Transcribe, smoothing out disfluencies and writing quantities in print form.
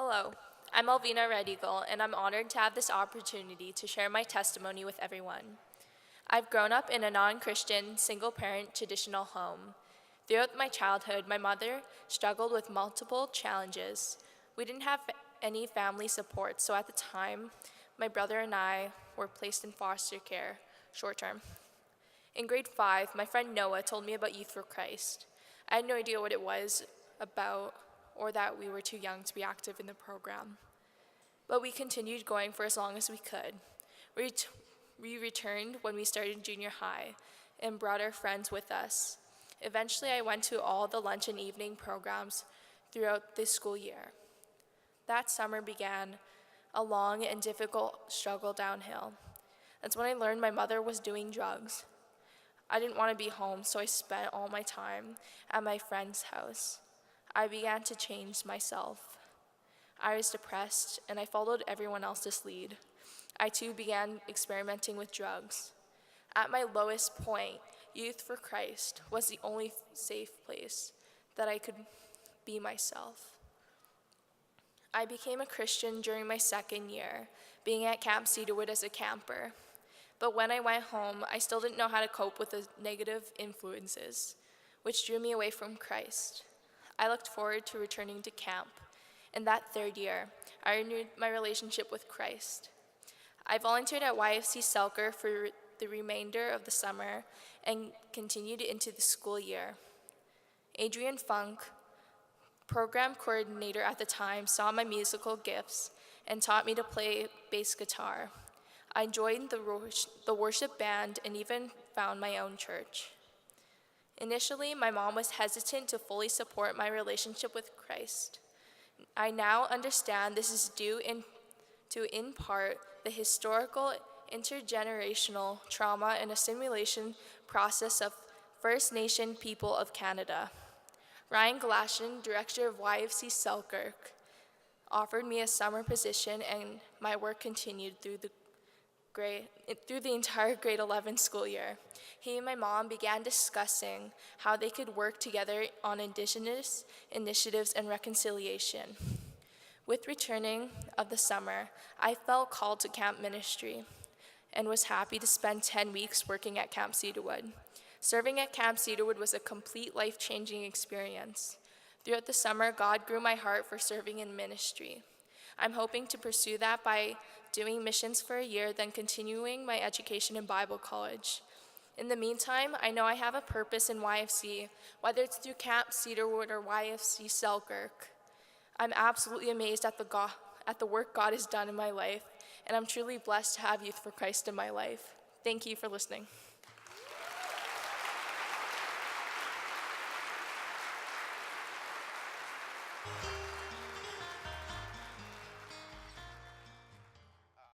Hello, I'm Alvina Red Eagle, and I'm honored to have this opportunity to share my testimony with everyone. I've grown up in a non-Christian, single-parent, traditional home. Throughout my childhood, my mother struggled with multiple challenges. We didn't have any family support, so at the time, my brother and I were placed in foster care, short-term. In grade 5, my friend Noah told me about Youth for Christ. I had no idea what it was about or that we were too young to be active in the program. But we continued going for as long as we could. We returned when we started junior high and brought our friends with us. Eventually, I went to all the lunch and evening programs throughout the school year. That summer began a long and difficult struggle downhill. That's when I learned my mother was doing drugs. I didn't want to be home, so I spent all my time at my friend's house. I began to change myself. I was depressed, and I followed everyone else's lead. I too began experimenting with drugs. At my lowest point, Youth for Christ was the only safe place that I could be myself. I became a Christian during my second year, being at Camp Cedarwood as a camper. But when I went home, I still didn't know how to cope with the negative influences, which drew me away from Christ. I looked forward to returning to camp. In that third year, I renewed my relationship with Christ. I volunteered at YFC Selker for the remainder of the summer and continued into the school year. Adrian Funk, program coordinator at the time, saw my musical gifts and taught me to play bass guitar. I joined the worship band and even found my own church. Initially, my mom was hesitant to fully support my relationship with Christ. I now understand this is due in part the historical intergenerational trauma and assimilation process of First Nation people of Canada. Ryan Galashan, director of YFC Selkirk, offered me a summer position, and my work continued through the entire grade 11 school year. He and my mom began discussing how they could work together on Indigenous initiatives and reconciliation. With returning of the summer, I felt called to camp ministry and was happy to spend 10 weeks working at Camp Cedarwood. Serving at Camp Cedarwood was a complete life-changing experience. Throughout the summer, God grew my heart for serving in ministry. I'm hoping to pursue that by doing missions for a year, then continuing my education in Bible college. In the meantime, I know I have a purpose in YFC, whether it's through Camp Cedarwood or YFC Selkirk. I'm absolutely amazed at the work God has done in my life, and I'm truly blessed to have Youth for Christ in my life. Thank you for listening.